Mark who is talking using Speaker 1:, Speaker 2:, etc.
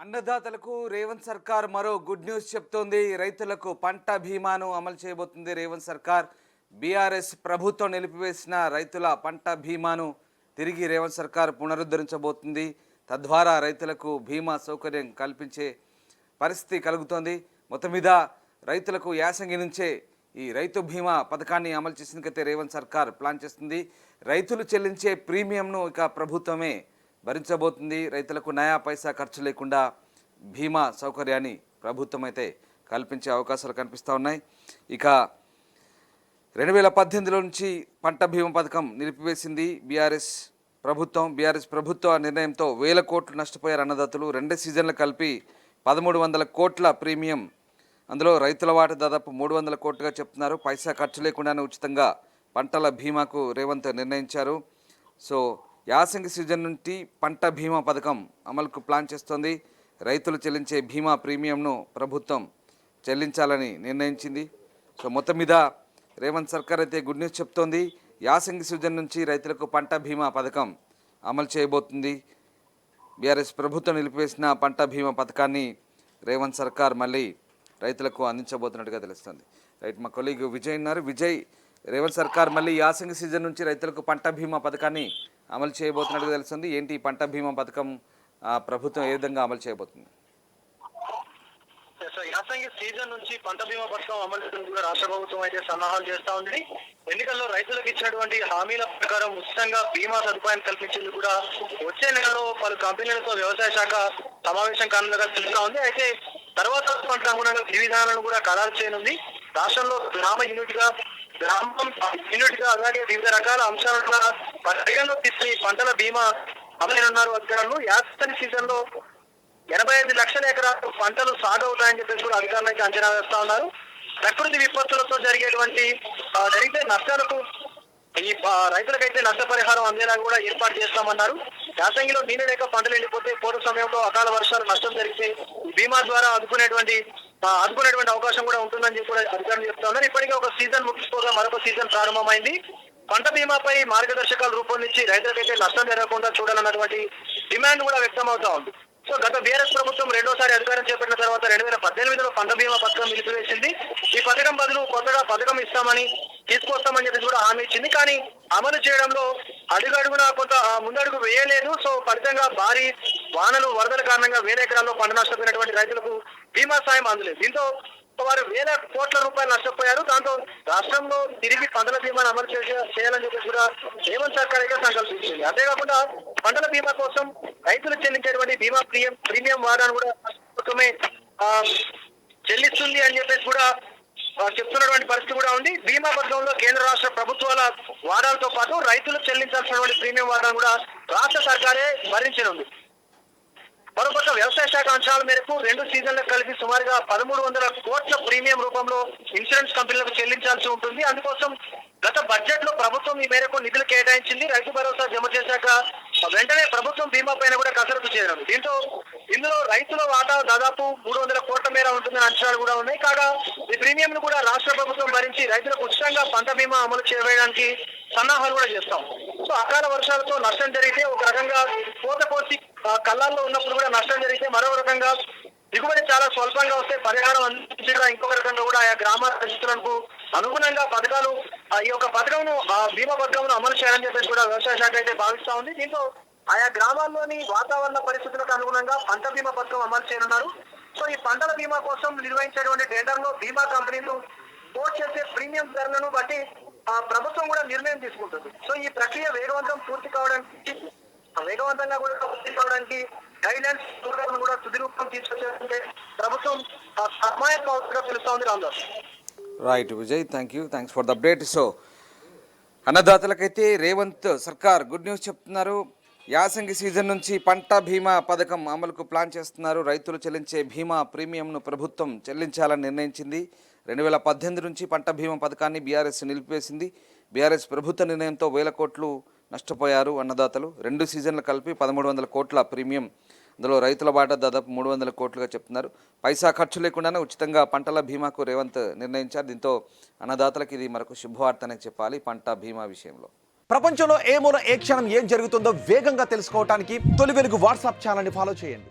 Speaker 1: అన్నదాతలకు రేవంత్ సర్కార్ మరో good news చెప్తోంది. రైతులకు పంట బీమాను అమలు చేయబోతుంది రేవంత్ సర్కార్. బీఆర్ఎస్ ప్రభుత్వం నిలిపివేసిన రైతుల పంట బీమాను తిరిగి రేవంత్ సర్కార్ పునరుద్ధరించబోతుంది. తద్వారా రైతులకు బీమా సౌకర్యం కల్పించే పరిస్థితి కలుగుతోంది. మొత్తం మీద రైతులకు యాసంగి నుంచే ఈ రైతు బీమా పథకాన్ని అమలు చేసేందుకైతే రేవంత్ సర్కార్ ప్లాన్ చేస్తుంది. రైతులు చెల్లించే ప్రీమియంను ఇక ప్రభుత్వమే భరించబోతుంది. రైతులకు నయా పైసా ఖర్చు లేకుండా బీమా సౌకర్యాన్ని ప్రభుత్వం అయితే కల్పించే అవకాశాలు కనిపిస్తూ ఉన్నాయి. ఇక 2018 నుంచి పంట బీమా పథకం నిలిపివేసింది బీఆర్ఎస్ ప్రభుత్వ నిర్ణయంతో 1000 కోట్లు నష్టపోయారు అన్నదాతలు. 2 సీజన్లు కలిపి 1300 కోట్ల ప్రీమియం, అందులో రైతుల వాటా దాదాపు 300 కోట్లుగా చెప్తున్నారు. పైసా ఖర్చు లేకుండానే ఉచితంగా పంటల బీమాకు రేవంత్ నిర్ణయించారు. సో యాసంగి సీజన్ నుండి పంట బీమా పథకం అమలుకు ప్లాన్ చేస్తోంది. రైతులు చెల్లించే బీమా ప్రీమియంను ప్రభుత్వం చెల్లించాలని నిర్ణయించింది. సో మొత్తం మీద రేవంత్ సర్కార్ అయితే గుడ్ న్యూస్ చెప్తోంది. యాసంగి సీజన్ నుంచి రైతులకు పంట బీమా పథకం అమలు చేయబోతుంది. బీఆర్ఎస్ ప్రభుత్వం నిలిపివేసిన పంట బీమా పథకాన్ని రేవంత్ సర్కార్ మళ్ళీ రైతులకు అందించబోతున్నట్టుగా తెలుస్తుంది. రైట్, మా కొలీగ్ విజయ్ ఉన్నారు. విజయ్, రేవంత్ సర్కార్ మళ్ళీ యాసంగి సీజన్ నుంచి రైతులకు పంట బీమా పథకాన్ని అమలు చేయబోతున్నట్టుగా తెలుస్తుంది. ఏంటి ఈ పంట బీమా పథకం ప్రభుత్వం ఏ విధంగా అమలు చేయబోతుంది?
Speaker 2: యాసంగి సీజన్ నుంచి పంట బీమా పథకం అమలు కూడా రాష్ట్ర ప్రభుత్వం అయితే సన్నాహాలు చేస్తా ఉంది. ఎన్నికల్లో రైతులకు ఇచ్చినటువంటి హామీల ప్రకారం ఉచితంగా బీమా సదుపాయం కల్పించేందుకు కూడా వచ్చే నెలలో పలు కంపెనీలతో వ్యవసాయ శాఖ సమావేశం కానుండగా తెలుస్తా ఉంది. అయితే తర్వాత పంట అనుగుణంగా విధానాలను కూడా ఖరారు చేయనుంది. రాష్ట్రంలో గ్రామం యూనిట్ గా అలాగే వివిధ రకాల అంశాలను కూడా పరిగణలో తీసుకుని పంటల బీమా అమలైనన్నారు అధికారులు. యాసంగి సీజన్ లో 85 లక్షల ఎకరాలు పంటలు సాగు అవుతాయని చెప్పేసి కూడా అధికారులు అయితే అంచనా వేస్తా ఉన్నారు. ప్రకృతి విపత్తులతో జరిగితే నష్టాలకు ఈ రైతులకైతే నష్టపరిహారం అందేలా కూడా ఏర్పాటు చేస్తామన్నారు. యాసంగిలో నీళ్ళు లేక పంటలు ఎండిపోతే పూర్వ సమయంలో అకాల వర్షాలు నష్టం జరిగితే బీమా ద్వారా ఆదుకునేటువంటి అవకాశం కూడా ఉంటుందని చెప్పి కూడా అధికారులు చెప్తా ఉన్నారు. ఇప్పటికే ఒక సీజన్ ముగిసిపోగా మరొక సీజన్ ప్రారంభమైంది. పంట బీమాపై మార్గదర్శకాలు రూపొందించి రైతులకైతే నష్టం జరగకుండా చూడాలన్నటువంటి డిమాండ్ కూడా వ్యక్తం అవుతా ఉంది. సో గత బీఆర్ఎస్ ప్రభుత్వం రెండోసారి అధికారం చేపట్టిన తర్వాత 2018లో పంట బీమా పథకం నిలిపివేసింది. ఈ పథకం బదులు కొత్తగా పథకం తీసుకొస్తామని చెప్పి కూడా హామీ ఇచ్చింది. కానీ అమలు చేయడంలో అడుగడుగున కొంత ముందడుగు వేయలేదు. సో ఫలితంగా భారీ వానలు వరదల కారణంగా 1000 ఎకరాల్లో పంట నష్టపోయినటువంటి రైతులకు బీమా సాయం అందలేదు. దీంతో వారు 1000 కోట్ల రూపాయలు నష్టపోయారు. దాంతో రాష్ట్రంలో తిరిగి పంటల బీమాను అమలు చేయాలని చెప్పి కూడా రేవంత్ సర్కార్ అయితే సంకల్పించింది. అంతేకాకుండా పంటల బీమా కోసం రైతులు చెల్లించేటువంటి బీమా ప్రీమియం వారాన్ని కూడా ప్రభుత్వమే చెల్లిస్తుంది అని చెప్పేసి కూడా చెప్తున్నటువంటి పరిస్థితి కూడా ఉంది. బీమా పథకంలో కేంద్ర రాష్ట్ర ప్రభుత్వాల వారాలతో పాటు రైతులు చెల్లించాల్సినటువంటి ప్రీమియం వారాన్ని కూడా రాష్ట్ర సర్కారే భరించనుంది. మరోపక్క వ్యవసాయ శాఖ అంచనాల మేరకు 2 సీజన్లకు కలిపి సుమారుగా 1300 కోట్ల ప్రీమియం రూపంలో ఇన్సూరెన్స్ కంపెనీలకు చెల్లించాల్సి ఉంటుంది. అందుకోసం గత బడ్జెట్ లో ప్రభుత్వం ఈ మేరకు నిధులు కేటాయించింది. రైతు భరోసా జమ చేశాక వెంటనే ప్రభుత్వం బీమా పైన కూడా కసరత్తు చేయడం. దీంతో ఇందులో రైతుల వాటా దాదాపు 300 కోట్ల మేర ఉంటుందని అంచనాలు కూడా ఉన్నాయి. కాగా ఈ ప్రీమియం ను కూడా రాష్ట్ర ప్రభుత్వం భరించి రైతులకు ఉచితంగా పంట బీమా అమలు చేయడానికి సన్నాహాలు కూడా చేస్తాం. సో అకాల వర్షాలతో నష్టం జరిగితే ఒక రకంగా పూత కోసి కళ్ళాల్లో ఉన్నప్పుడు కూడా నష్టం జరిగితే మరో రకంగా దిగుబడి చాలా స్వల్పంగా వస్తే పరిహారం అందించగా ఇంకొక రకంగా కూడా ఆయా గ్రామ పరిస్థితులకు అనుగుణంగా పథకాలు ఈ యొక్క పథకంను బీమా పథకంను అమలు చేయాలని చెప్పేసి కూడా వ్యవసాయ శాఖ అయితే భావిస్తా ఉంది. దీంతో ఆయా గ్రామాల్లోని వాతావరణ పరిస్థితులకు అనుగుణంగా పంట బీమా పథకం అమలు చేయనున్నారు. సో ఈ పంటల బీమా కోసం నిర్వహించేటువంటి టెండర్ లో బీమా కంపెనీలు కోట్ చేసే ప్రీమియం ధరలను బట్టి ప్రభుత్వం కూడా నిర్ణయం తీసుకుంటుంది. సో ఈ ప్రక్రియ వేగవంతంగా పూర్తి కావడానికి గైడ్లైన్స్ కూడా తుది రూపం తీసుకొచ్చే ప్రభుత్వం సమాయత్తుగా తెలుస్తా ఉంది. Ramdas.
Speaker 1: Right Vijay, thanks for the update. So అన్నదాతలకైతే రేవంత్ సర్కార్ గుడ్ న్యూస్ చెప్తున్నారు. యాసంగి సీజన్ నుంచి పంట బీమా పథకం అమలుకు ప్లాన్ చేస్తున్నారు. రైతులు చెల్లించే బీమా ప్రీమియంను ప్రభుత్వం చెల్లించాలని నిర్ణయించింది. 2018 నుంచి పంట బీమా పథకాన్ని బీఆర్ఎస్ నిలిపివేసింది. బీఆర్ఎస్ ప్రభుత్వ నిర్ణయంతో 1000 కోట్లు నష్టపోయారు అన్నదాతలు. 2 సీజన్లు కలిపి 1300 కోట్ల ప్రీమియం, అందులో రైతుల వాటా దాదాపు 300 కోట్లుగా చెప్తున్నారు. పైసా ఖర్చు లేకుండానే ఉచితంగా పంటల బీమాకు రేవంత్ నిర్ణయించారు. దీంతో అన్నదాతలకు ఇది మరొక శుభవార్తనే చెప్పాలి పంట బీమా విషయంలో.
Speaker 3: ప్రపంచంలో ఏ మూల ఏ క్షణం ఏం జరుగుతుందో వేగంగా తెలుసుకోవడానికి తొలి వెలుగు వాట్సాప్ ఛానల్ని ఫాలో చేయండి.